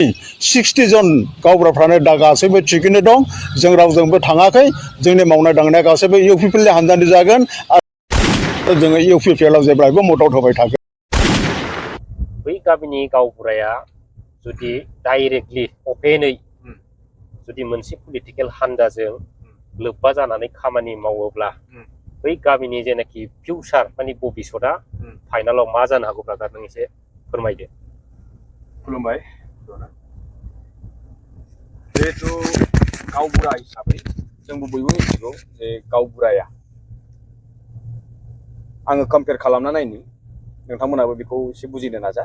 60 जन गावबुराफ्रानो दा गासैबो थिगैनो दं जों रावजोंबो थाङाखै जोंनि मावनाय दांनाया गासैबो इउपिपिएलनि हान्जानि जागोन आरो जोङो इउपिपिएलआव जेब्लायबो मदद होबाय थागोन बै गामिनि गावबुराया जुदि डाइरेक्टलि अपेनै जुदि मोनसे पलिटिकेल हान्जाजों लोब्बा जानानै खामानि मावोब्ला बै गामिनि जेनाखि फिउचार माने भबिसतआ फाइनालाव मा जानो हागौ ब्रादार नों एसे फोरमायदो। खुलुमबाय जिहेतु गावबुरा हिसाबै जोंबो बयबो मिथिगौ जे गावबुराया आङो कम्पेयार खालामना नायनि नोंथांमोनाबो बेखौ एसे बुजिनो नाजा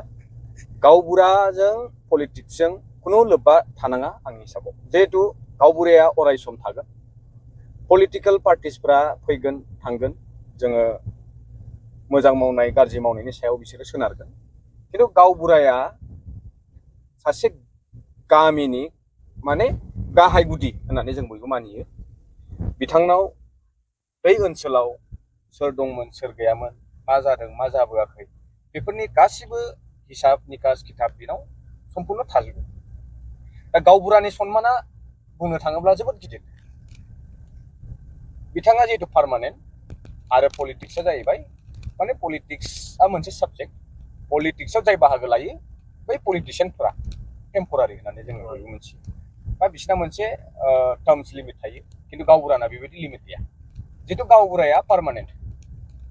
गावबुराजों पलिटिक्सजों खुनु लोब्बा थानाङा आंनि हिसाबाव जिहेतु गावबुराया अराय सम थागोन पलिटिकेल पार्टिसफ्रा फैगोन थांगोन जोङो मोजां मावनाय गाज्रि मावनायनि सायाव बिसोरो सोनारगोन खिन्थु गावबुराया सासे गामिनि माने गाहाय गुदि होननानै जों बयबो मानियो बिथांनाव बै ओनसोलाव सोर दंमोन सोर गैयामोन मा जादों मा जाबोआखै बेफोरनि गासिबो हिसाब निकास खिथाब बिनाव सम्पूर्ण थाजोबो दा गावबुरानि सन्माना बुंनो थाङोब्ला जोबोद गिदिर बिथाङा जिहेतु पार्मानेन्ट आरो पलिटिक्सआ जाहैबाय माने पलिटिक्सआ मोनसे साबजेक्ट पलिटिक्सआव जाय बाहागो लायो बै पलिटिशियानफोरा टेम्परारि होननानै जोङो बयबो मिथियो बा बिसिना मोनसे टार्म्स लिमिट थायो खिन्थु गावबुराना बेबायदि लिमिट गैया जिहेतु गावबुराया पार्मानेन्ट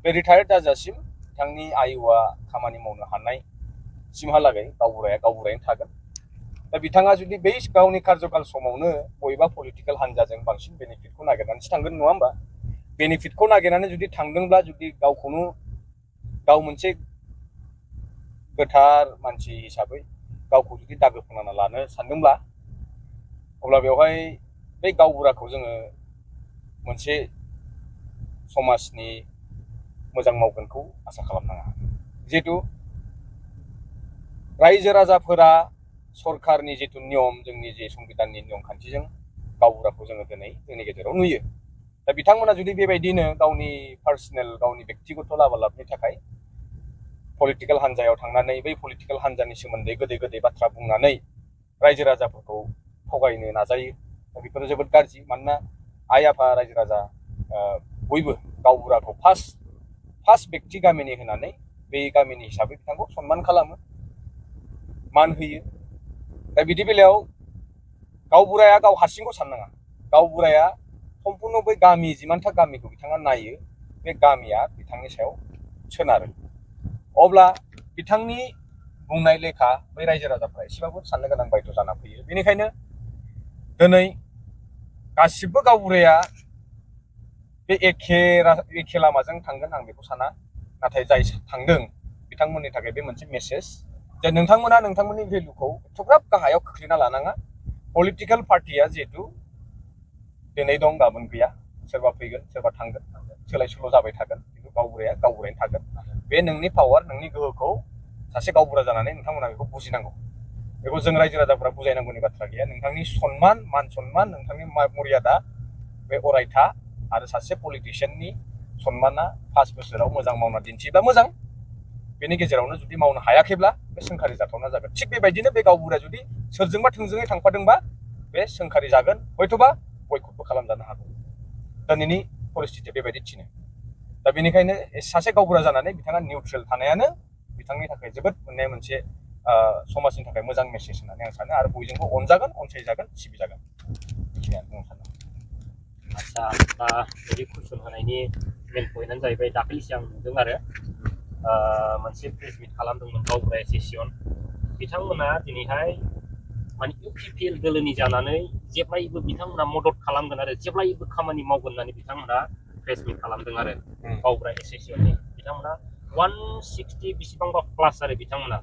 बे रिटायार्ड जाजासिम बिथांनि आयुआ खामानि मावनो हानाय सिमहालागै गावबुरायैनो थागोन दा बिथाङा जुदि बै गावनि कार्यकाल समावनो बबेबा पलिटिकेल हान्जाजों बांसिन बेनिफिटखौ नागिरनानैसो थांगोन नङा होमबा बेनिफिटखौ नागिरनानै जुदि थांदोंब्ला जुदि गावखौनो गाव मोनसे गोथार मानसि हिसाबै गावखौ जुदि दागो फोनांना लानो सानदोंब्ला अब्ला बेवहाय बै गावबुराखौ जोङो मोनसे समाजनि मोजां मावगोनखौ आसा खालामनाङा जिहेतु रायजो राजाफोरा सरकारनि जितु नियम जोंनि जे संबिधाननि नियम खान्थिजों गावबुराखौ जोङो दिनै जोंनि गेजेराव नुयो दा बिथांमोना जुदि बेबायदिनो गावनि पार्सनेल गावनि बेक्तिगत लाभालाबनि थाखाय पलिटिकेल हान्जायाव थांनानै बै पलिटिकेल हान्जानि सोमोन्दै गोदै गोदै बाथ्रा बुंनानै रायजो राजाफोरखौ थगायनो नाजायो दा बेफोरो जोबोद गाज्रि मानोना आइ आफा रायजो राजा बयबो गावबुराखौ फार्स्ट बेक्ति गामिनि होनानै बे गामिनि हिसाबै बिथांखौ सन्मान खालामो मान होयो दा बिदि बेलायाव गावबुराया गाव हारसिंखौ साननाङा गावबुराया सम्पूर्ण बै गामि जिमानथा गामिखौ बिथाङा नायो बे गामिया बिथांनि सायाव सोनारो अब्ला बिथांनि बुंनाय लेखा बै रायजो राजाफ्रा एसेबाबो साननो गोनां बायध' जाना फैयो बेनिखायनो दिनै गासिबो गावबुराया बे एखे लामाजों थांगोन आं बेखौ साना नाथाय जाय थांदों बिथांमोननि थाखाय बे मोनसे मेसेज जे नोंथांमोना नोंथांमोननि भेलुखौ एथ'ग्राब गाहायाव खोख्लैना लानाङा पलिटिकेल पार्टिया जिहेतु दिनै दं गाबोन गैया सोरबा फैगोन सोरबा थांगोन सोलाय सोल' जाबाय थागोन खिन्थु गावबुरायैनो थागोन बे नोंनि पावार नोंनि गोहोखौ सासे गावबुरा जानानै नोंथांमोना बेखौ बुजिनांगौ बेखौ जों रायजो राजाफोरा बुजायनांगौनि बाथ्रा गैया नोंथांनि सन्मान मान सन्मान नोंथांनि मर्यादा बे अरायथा आरो सासे पलिटिशियाननि सन्माना 5 बोसोराव मोजां मावना दिन्थियोब्ला मोजां बेनि गेजेरावनो जुदि मावनो हायाखैब्ला बे सोंखारि जाथावना जागोन थिग बेबायदिनो बे गावबुराया जुदि सोरजोंबा थोंजोङै थांफादोंबा बे सोंखारि जागोन हयथ'बा बयकटबो खालामजानो हागौ दिनैनि परिस्थितिया बेबायदि थिनो दा बेनिखायनो सासे गावबुरा जानानै बिथाङा निउट्रेल थानायानो बिथांनि थाखाय जोबोद मोनसे समाजनि थाखाय मोजां मेसेज होननानै आं सानो आरो बयजोंबो अनजागोन अनसायजागोन सिबिजागोन बेखिनियानो बुंनो सानो आदसा दा बे कुइसन होनायनि मेन पइन्टआनो जाहैबाय दाख्लैसो आं नुदों आरो मोनसे प्रेस मिट खालामदोंमोन गावबुरा एस'सिएसन बिथांमोना दिनैहाय माने इउपिपिएल दोलोनि जानानै जेब्लायबो बिथांमोना मदद खालामगोन आरो जेब्लायबो खामानि मावगोन होननानै बिथांमोना प्रेस मिट खालामदों आरो गावबुरा एस'सिएसननि बिथांमोना 160 बेसेबांबा प्लास आरो बिथांमोना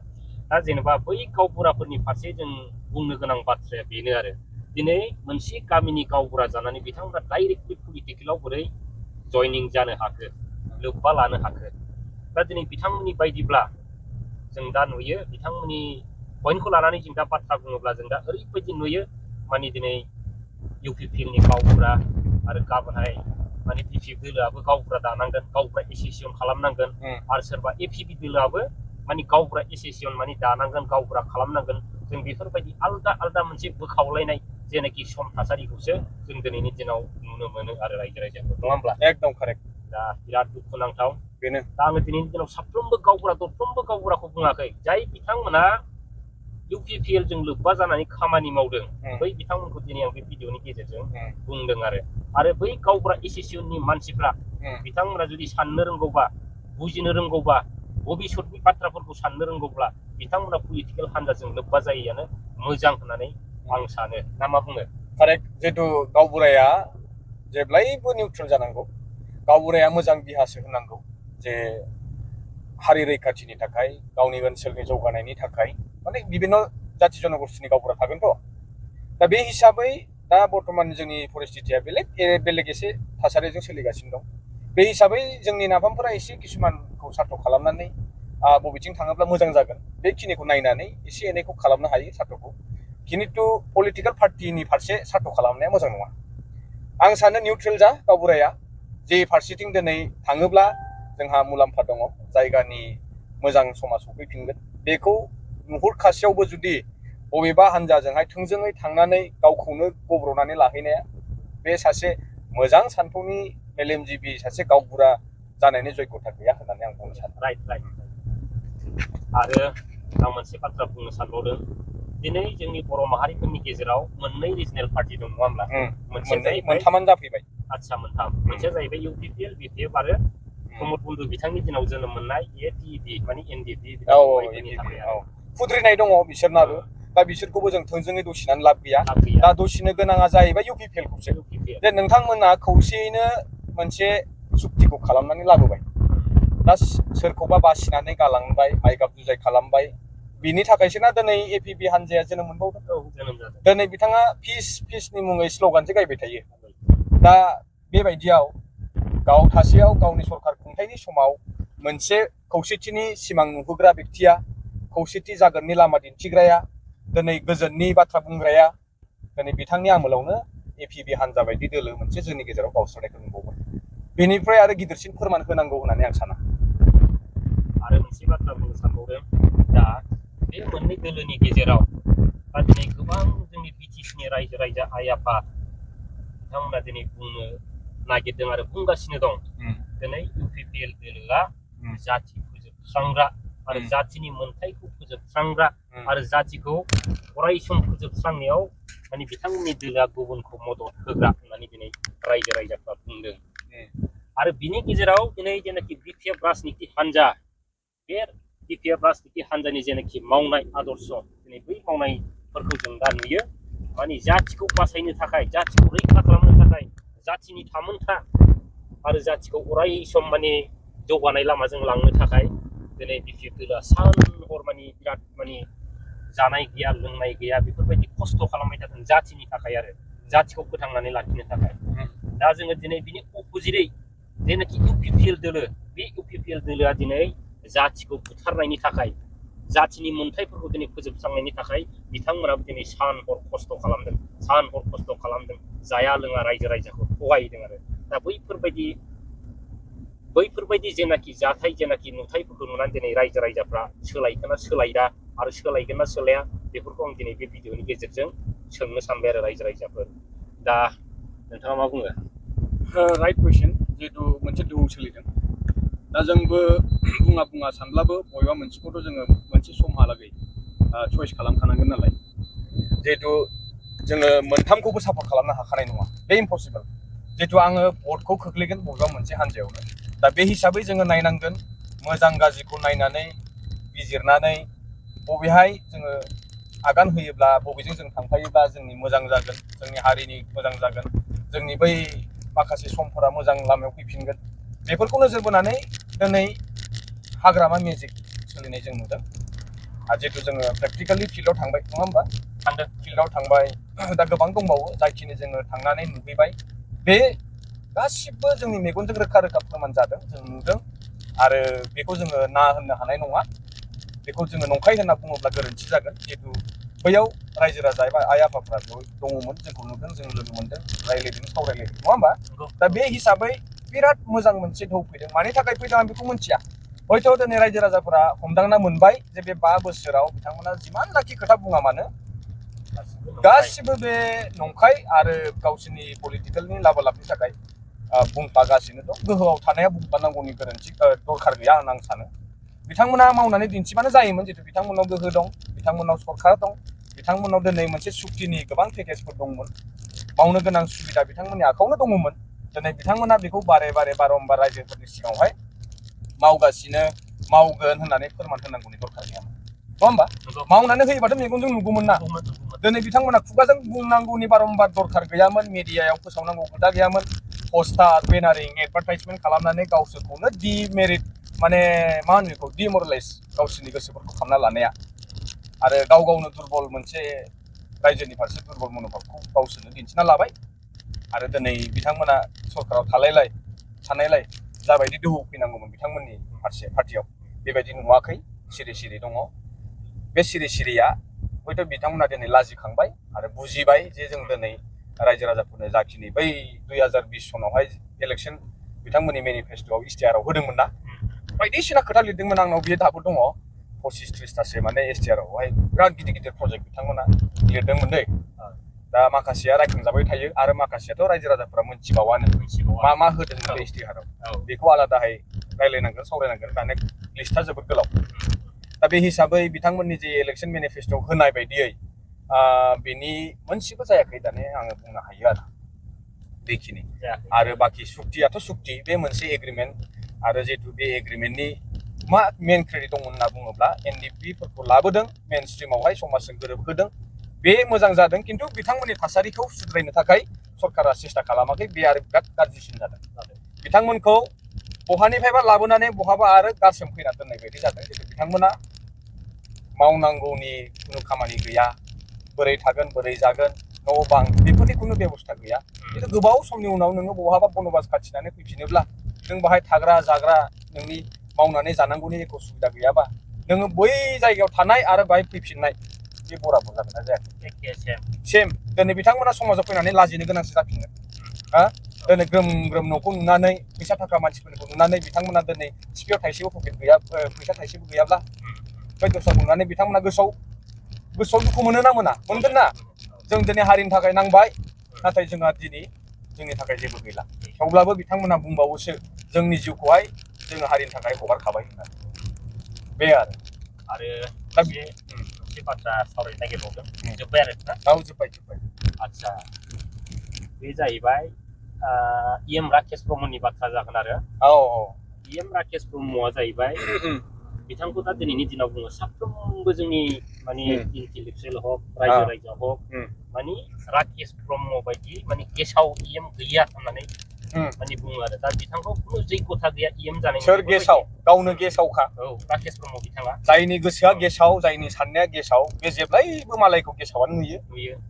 दा जेनेबा बै गावबुराफोरनि फारसे जों बुंनो गोनां बाथ्राया बेनो आरो दिनै मोनसे गामिनि गावबुरा जानानै बिथांमोना डाइरेक्टलि पलिटिकेलाव बोरै जयनिं जानो हाखो लोब्बा लानो हाखो दा दिनै बिथांमोननि बायदिब्ला जों दा नुयो बिथांमोननि पइन्टखौ लानानै जों दा बाथ्रा बुङोब्ला जों दा ओरैबायदि नुयो माने दिनै इउपिपिएलनि गावबुरा आरो गाबोनहाय माने पिपि दोलोआबो गावबुरा दानांगोन गावबुरा एस'सिएसन खालामनांगोन आरो सोरबा एपिपि दोलोआबो माने गावबुरा एस'सिएसन माने दानांगोन गावबुरा खालामनांगोन जों बेफोरबायदि आलदा आलदा मोनसे बोखावलायनाय जेनाखि सम थासारिखौसो जों दिनैनि दिनाव नुनो मोनो आरो रायजो राजाफोर नङा होमब्ला एकदम कारेक्ट दा बिराद दुखुनांथाव बेनो दा आङो दिनैनि दिनाव साफ्रोमबो गावबुरा दरफ्रोमबो गावबुराखौ बुङाखै जाय बिथांमोना UPPL जों लोब्बा जानानै खामानि मावदों बै बिथांमोनखौ दिनै आं बे भिडिअनि गेजेरजों बुंदों आरो बै गावबुरा एसोसिएसननि मानसिफ्रा बिथांमोना जुदि साननो रोंगौबा बुजिनो रोंगौबा भबिष्यतनि बाथ्राफोरखौ साननो रोंगौब्ला बिथांमोना पलिटिकेल हान्जाजों लोब्बा जायैयानो मोजां होननानै आं सानो ना मा बुङो कारेक्ट जिहेतु गावबुराया जेब्लायबो निउट्रेल जानांगौ गावबुराया मोजां दिहासो होनांगौ जे हारि रैखाथिनि थाखाय गावनि ओनसोलनि जौगानायनि थाखाय माने बिभिन्न जाथि जनगोष्ठीनि गावबुरा थागोनथ' दा बे हिसाबै दा बर्तमान जोंनि परिस्थितिया बेलेग एसे थासारिजों सोलिगासिनो दं बे हिसाबै जोंनि नाफामफोरा एसे किसुमानखौ सार्थ खालामनानै बबेथिं थाङोब्ला मोजां जागोन बेखिनिखौ नायनानै एसे एनैखौ खालामनो हायो सार्थखौ खिन्थु पलिटिकेल पार्टिनि फारसे सार्थ खालामनाया मोजां नङा आं सानो निउट्रेल जा गावबुराया जे फारसेथिं दिनै थाङोब्ला जोंहा मुलाम्फा दङ जायगानि मोजां समा सफैफिनगोन बेखौ नुहुरखासेयावबो जुदि बबेबा हान्जाजोंहाय थोंजोङै थांनानै गावखौनो गब्र'नानै लाहैनाया बे सासे मोजां सान्थौनि मेलेमजिबि सासे गावबुरा जानायनि जग्यता गैया होननानै आं बुंनो सानो राइट आरो आं मोनसे बाथ्रा बुंनो सानबावदों दिनै जोंनि बर' माहारिफोरनि गेजेराव मोननै रिजनेल पार्टि दं नङा होमब्ला मोनसे जाहैबाय मोनथामानो जाफैबाय आदसा मोनथाम मोनसेया जाहैबाय UPPL BPF आरो प्रमद बन्धु बिथांनि दिनाव जोनोम मोननाय APB माने NDP खुद्रिनाय दङ बिसोरनाबो दा बिसोरखौबो जों थोंजोङै दसिनानै लाब गैया दा दसिनो गोनाङा जाहैबाय UPPL खौसो जे नोंथांमोना खौसेयैनो मोनसे सुक्तिखौ खालामनानै लाबोबाय दा सोरखौबा बासिनानै गालांबाय आइगाब जुजाय खालामबाय बिनि थाखायसो ना दिनै APB हान्जाया जोनोम मोनबावदों दिनै बिथाङा पिसनि मुङै स्ल'गानसो गायबाय थायो दा बेबायदियाव गाव थासेयाव गावनि सरकार खुंथायनि समाव मोनसे खौसेथिनि सिमां नुहोग्रा बेक्तिया खौसेथि जागोननि लामा दिन्थिग्राया दिनै गोजोननि बाथ्रा बुंग्राया दिनै बिथांनि आमोलावनो APB हान्जा बायदि दोलो मोनसे जोंनि गेजेराव गावस्रानायखौ नुबावगोन बेनिफ्राय आरो गिदिरसिन फोरमान होनांगौ होननानै आं साना आरो मोनसे बाथ्रा बुंनो सानबावदों दा बे मोननै दोलोनि गेजेराव दा दिनै गोबां जोंनि BTCनि रायजो राजा आइ आफा बिथांमोना दिनै बुंनो नागिरदों आरो बुंगासिनो दं दिनै UPPL दोलोआ जाथि फोजोबस्रांग्रा आरो जाथिनि मोनथायखौ फोजोबस्रांग्रा आरो जाथिखौ अरायसम फोजोबस्रांनायाव माने बिथांमोननि दोलोआ गुबुनखौ मदद होग्रा होननानै दिनै रायजो राजाफ्रा बुंदों आरो बिनि गेजेराव दिनै जेनाखि BPF राजनिति हान्जा बे BPF राजनिति हान्जानि जेनाखि मावनाय आदर्श दिनै बै मावनायफोरखौ जों दा नुयो माने जाथिखौ बासायनो थाखाय जाथिखौ रैखा खालामनो थाखाय जाथिनि थामोनथा आरो जाथिखौ अराय सम माने जौगानाय लामाजों लांनो थाखाय दिनै BPF दोलोआ सान हर माने बिराद माने जानाय गैया लोंनाय गैया बेफोरबायदि खस्थ' खालामबाय थादों जाथिनि थाखाय आरो जाथिखौ फोथांनानै लाखिनो थाखाय दा जोङो दिनै बिनि अपोजिटै जेनाखि UPPL दोलो बे UPPL दोलोआ दिनै जाथिखौ बुथारनायनि थाखाय जाथिनि मोनथायफोरखौ दिनै फोजोबस्रांनायनि थाखाय बिथांमोनाबो दिनै सान हर खस्थ' खालामदों जाया लोङा रायजो राजाखौ थगायदों आरो दा बैफोरबायदि जेनाखि जाथाय जेनाखि नुथायफोरखौ नुनानै दिनै रायजो राजाफ्रा सोलायगोन ना सोलाया आरो सोलायगोन ना सोलाया बेफोरखौ आं दिनै बे भिडिअनि गेजेरजों सोंनो सानबाय आरो रायजो राजाफोर दा नोंथाङा मा बुङो राइट कुइसन जिहेतु मोनसे दोहौ सोलिदों दा जोंबो बुङा सानब्लाबो बबेबा मोनसेखौथ' जोङो मोनसे समहालागै चयस खालामखानांगोन नालाय जिहेतु जोङो मोनथामखौबो सापर्ट खालामनो हाखानाय नङा बे इम्पसिबल जिहेतु आङो भटखौ खोख्लैगोन बबेबा मोनसे हान्जायावनो दा बे हिसाबै जोङो नायनांगोन मोजां गाज्रिखौ नायनानै बिजिरनानै बबेहाय जोङो आगान होयोब्ला बबेजों जों थांफायोब्ला जोंनि मोजां जागोन जोंनि हारिनि मोजां जागोन जोंनि बै माखासे समफोरा मोजां लामायाव फैफिनगोन बेफोरखौ नोजोर बोनानै दिनै हाग्रामा मेजिक सोलिनाय जों नुदों आरो जिहेतु जोङो प्रेक्टिकेलि फिल्डआव थांबाय नङा होमबा फिल्डआव थांबाय दा गोबां दंबावो जायखिनि जोङो थांनानै नुहैबाय बे गासिबो जोंनि मेगनजों रोखा फोरमान जादों जों नुदों आरो बेखौ जोङो ना होननो हानाय नङा बेखौ जोङो नंखाय होनना बुङोब्ला गोरोन्थि जागोन जिहेतु बैयाव रायजो राजा एबा आइ आफाफ्रा दङमोन जोंखौ नुदों जों लोगो मोनदों रायज्लायदों सावरायलायदों नङा होमबा दा बे हिसाबै बिराद मोजां मोनसे ढौ फैदों मानि थाखाय फैदों आं बेखौ मिथिया हयथ' दिनै रायजो राजाफोरा हमदांना मोनबाय जे बे 5 बोसोराव बिथांमोना जिमाननाखि खोथा बुङा मानो गासिबो बे नंखाय आरो गावसोरनि पलिटिकेलनि लाबालाबनि थाखाय बुंफागासिनो दं। गोहोआव थानाया बुंफानांगौनि गोनांथि दरखार गैया होनना आं सानो। बिथांमोना मावनानै दिन्थिबानो जायोमोन, जितु बिथांमोनाव गोहो दं, बिथांमोनाव सरकार दं, बिथांमोनाव दिनै मोनसे सुक्तिनि गोबां पेकेजफोर दंमोन, मावनो गोनां सुबिदा बिथांमोननि आखायावनो दङमोन। दिनै बिथांमोना बेखौ बारम्बार रायजोफोरनि सिगाङावहाय मावगासिनो, मावगोन होननानै फोरमान होनांगौनि दरखार गैयामोन, नङा होमबा? मावनानै होयोबाथ' मेगनजों नुगौमोन ना। दिनै बिथांमोना खुगाजों बुंनांगौनि बारम्बार दरखार गैयामोन, मिडियायाव फोसावनांगौ खोथा गैयामोन, पस्टार बेनारिं एडभार्टाइजमेन्ट खालामनानै गावसोरखौनो डिमेरिट माने मा होनो बेखौ डिमरेलाइज गावसोरनि गोसोफोरखौ खालामना लानाया आरो गाव गावनो दुरबल मोनसे रायजोनि फारसे दुरबल मनोभाबखौ गावसोरनो दिन्थिना लाबाय। आरो दिनै बिथांमोना सरकाराव थानायलाय जाबायदि दोहौ फैनांगौमोन बिथांमोननि फारसे पार्टियाव बेबायदि नुवाखै, सिरि सिरि दङ। बे सिरि सिरिया हयथ' बिथांमोना दिनै लाजिखांबाय आरो बुजिबाय जे जों दिनै रायजो राजाफोरनो जाखिनि बै 2020 सनावहाय इलेक्सन बिथांमोननि मेनिफेस्ट'आव इस्टिआरआव होदोंमोन ना, बायदिसिना खोथा लिरदोंमोन, आंनाव बियो दाबो दङ 25-30थासो माने इस्टिआरआवहाय बिराद गिदिर गिदिर प्रजेक्ट बिथांमोना लिरदोंमोन दै। दा माखासेया रायखांजाबाय थायो आरो माखासेयाथ' रायजो राजाफोरा मोनथिबावानो मा होदोंमोन बे इस्टिआरआव। बेखौ आलादाहाय रायलायनांगोन, सावरायनांगोन, दानो लिस्टआ जोबोद गोलाव। दा बे हिसाबै बिथांमोननि जे इलेक्सन मेनिफेस्ट'आव होनाय बायदियै बेनि मोनसेबो जायाखै दाने आङो बुंनो हायो आरो बेखिनि। आरो बाखि सुक्तियाथ' सुक्ति, बे मोनसे एग्रिमेन्ट आरो जिहेतु बे एग्रिमेन्टनि मा मेन क्रेडिट दंमोन होनना बुङोब्ला एनडिपिफोरखौ लाबोदों, मेन स्ट्रिमावहाय समाजजों गोरोबहोदों, बे मोजां जादों। खिन्थु बिथांमोननि थासारिखौ सुद्रायनो थाखाय सरकारा सेस्था खालामाखै, बे आरो बिराद गाज्रिसिन जादों। बिथांमोनखौ बहानिफ्रायबा लाबोनानै बहाबा आरो गारसोमफैना दोननाय बायदि जादों। जितु बिथांमोना मावनांगौनि खुनु खामानि गैया, बोरै थागोन बोरै जागोन, न' बां बेफोरनि खुनु बेबस्था गैया। खिन्थु गोबाव समनि उनाव नोङो बहाबा बनबास खाथिनानै फैफिनोब्ला नों बाहाय थाग्रा जाग्रा नोंनि मावनानै जानांगौनि एख' सुबिदा गैयाबा नोङो बै जायगायाव थानाय आरो बाहाय फैफिननाय बे बराबर जागोन ना जायाखै? सेम। दिनै बिथांमोना समाजाव फैनानै लाजिनो गोनांसो जाफिनगोन। दिनै ग्रोम ग्रोम न'खौ नुनानै, फैसा थाखा मानसिफोरखौ नुनानै बिथांमोना दिनै सिपिआव थाइसेबो पकेट गैया, फैसा थाइसेबो गैयाब्ला बै दस्रा नुनानै बिथांमोना गोसोआव दुखु मोनो ना मोना? मोनगोन ना? जों दिनै हारिनि थाखाय नांबाय, नाथाय जोंहा दिनै जोंनि थाखाय जेबो गैला। थेवब्लाबो बिथांमोना बुंबावोसो जोंनि जिउखौहाय जोङो हारिनि थाखाय हगारखाबाय होननानै। बे आरो मोनसे बाथ्रा सावरायनो नागिरबावदों, जोब्बाय आरो ना? औ, जोब्बाय। आदसा, बे जाहैबाय EM राकेश ब्रह्मनि बाथ्रा जागोन आरो। EM राकेश ब्रह्मआ जाहैबाय, बिथांखौ दा दिनैनि दिनाव बुङो साफ्रोमबो जोंनि माने इन्टेलेक्सुयेल हक, रायजो राजा हक, माने राकेश ब्रह्म बायदि माने गेसाव EM गैया होननानै माने बुङो आरो। दा बिथांखौ खुनु जैगथा गैया EM जानायनि। सोर गेसाव? गावनो गेसावखा। औ, राकेश ब्रह्म बिथाङा। जायनि गोसोआ गेसाव, जायनि साननाया गेसाव, बे जेब्लायबो मालायखौ गेसावानो नुयो।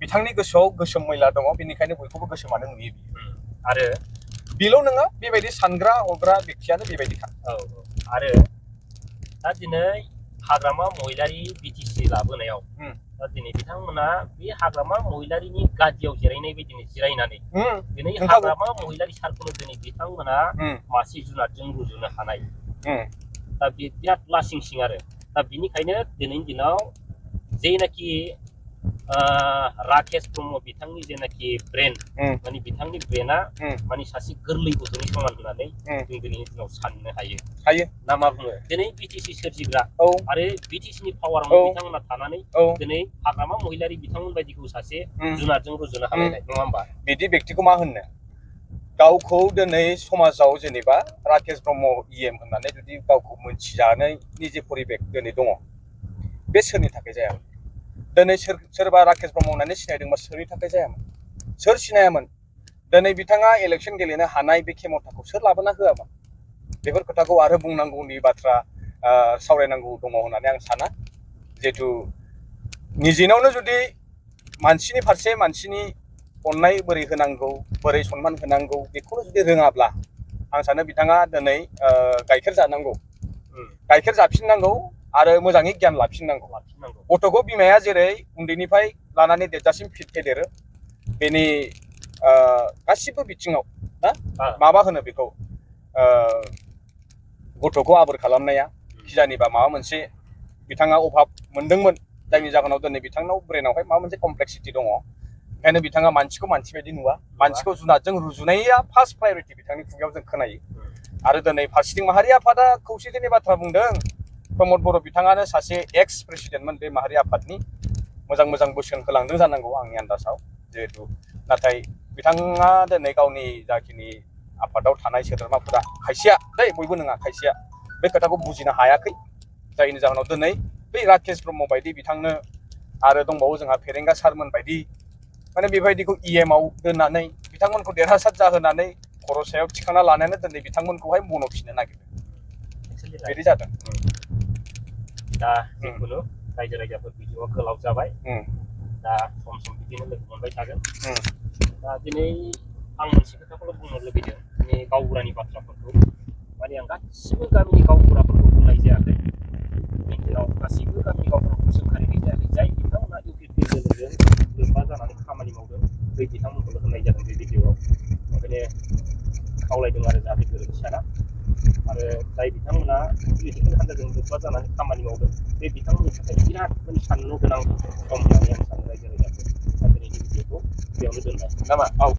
बिथांनि गोसोआव गोसोम मैला दङ, बेनिखायनो बयखौबो गोसोमानो नुयो। आरो बेल' नङा, बेबायदि सानग्रा हग्रा बेक्तियानो बेबायदिखा। आरो दा दिनै हाग्रामा महिलारि बिटिसि लाबोनायाव दा दिनै बिथांमोना बे हाग्रामा महिलारिनि गादियाव जिरायनाय बायदिनो जिरायनानै दिनै हाग्रामा महिलारि सारखौनो दिनै बिथांमोना मासे जुनारजों रुजुनो हानाय, दा बे बिराद लासिंसिं आरो। दा बिनिखायनो दिनैनि दिनाव जेनाखि राकेश ब्रह्म बिथांनि जेनाखि ब्रेन, माने बिथांनि ब्रेना माने सासे गोरलै गथ'नि समान होननानै जों दिनैनि दिनाव साननो हायो ना मा बुङो? दिनै बिटिसि सोरजिग्रा आरो बिटिसिनि पावारावनो बिथांमोना थानानै दिनै हाग्रामा महिलारि बिथांमोन बायदिखौ सासे जुनारजों रुजुनो हालायनाय, नङा होमबा? बिदि बेक्तिखौ मा होननो? गावखौ दिनै समाजाव जेनेबा राकेश ब्रह्म EM होननानै जुदि गावखौ मोनथिजानायनि जे परिबेक दिनै दङ, बे सोरनि थाखाय जायामोन? दिनै सोरबा राकेश ब्रह्म होननानै सिनायदोंबा सोरनि थाखाय जायामोन? सोर सिनायामोन? दिनै बिथाङा इलेक्सन गेलेनो हानाय बे खेमथाखौ सोर लाबोना होआमोन? बेफोर खोथाखौ आरो बुंनांगौनि बाथ्रा सावरायनांगौ दङ होननानै आं साना। जिहेतु निजेनावनो जुदि मानसिनि फारसे मानसिनि अननाय बोरै होनांगौ, बोरै सनमान होनांगौ, बेखौनो जुदि रोङाब्ला आं सानो बिथाङा दिनै गाइखेर जानांगौ, गाइखेर जाफिननांगौ आरो मोजाङै गियान लाफिननांगौ। गथ'खौ बिमाया जेरै उन्दैनिफ्राय लानानै देरजासिम फेदेरो, बेनि गासिबो बिथिङाव ना माबा होनो बेखौ गथ'खौ आबोर खालामनाया खिजानिबा माबा मोनसे बिथाङा अभाब मोनदोंमोन जायनि जाहोनाव दिनै बिथांनाव ब्रेनावहाय माबा मोनसे कमप्लेक्सिटी दङ ओंखायनो बिथाङा मानसिखौ मानसि बायदि नुवा मानसिखौ जुनादजों रुजुनाया फार्स्ट प्रायरिटि बिथांनि खुगायाव जों खोनायो आरो दिनै फारसेथिं माहारि आफादा खौसेथिनि बाथ्रा बुंदों प्रमद बर' बिथाङानो सासे एक्स प्रेसिडेन्टमोन बे माहारि आफादनि मोजां मोजां बोसोन होलांदों जानांगौ आंनि आन्दाजाव जिहेतु नाथाय बिथाङा दिनै गावनि जाखिनि आफादाव थानाय सोद्रोमाफोरा खायसेया बयबो नङा खायसेया बे खोथाखौ बुजिनो हायाखै जायनि जाहोनाव दिनै बै राकेश ब्रह्म बायदि बिथांनो आरो दंबावो जोंहा फेरेंगा सारमोन बायदि माने बेबायदिखौ इएमआव दोननानै बिथांमोनखौ देरहासार जाहोनानै खर' सायाव थिखांना लानायानो दिनै बिथांमोनखौहाय मन'फिननो नागिरदों बिदि जादों दा जिखुनु रायजो राजाफोर बिदियाव गोलाव जाबाय दा सम सम बिदिनो लोगो मोनबाय थागोन दा दिनै आं मोनसे खोथाखौल' बुंनो लुबैदों दिनै गावबुरानि बाथ्राफोरखौ माने आं गासिबो गामिनि गावबुराफोरखौ बुंनाय जायाखै दिनाव गासैबो गामिनि गावबुराफोरखौ सोंखारिनाय जायाखै जाय बिथांमोना इउपिपि लोगोजों लोब्बा जानानै खामानि मावदों बै बिथांमोनखौल' होननाय जादों बे भिडिअ'आव ओंखायनो खावलायदों आरो जाहाथे गोरोन्थि साना आरो जाय बिथांमोना पलिटिकेल हान्जाजों लोब्बा जानानै खामानि मावदों बे बिथांमोननि थाखाय बिराद माने साननो गोनां सम होननानै आं सानो रायजो राजाफोर दा दिनैनि भिडिअ'खौ बेयावनो दोनबाय नामा?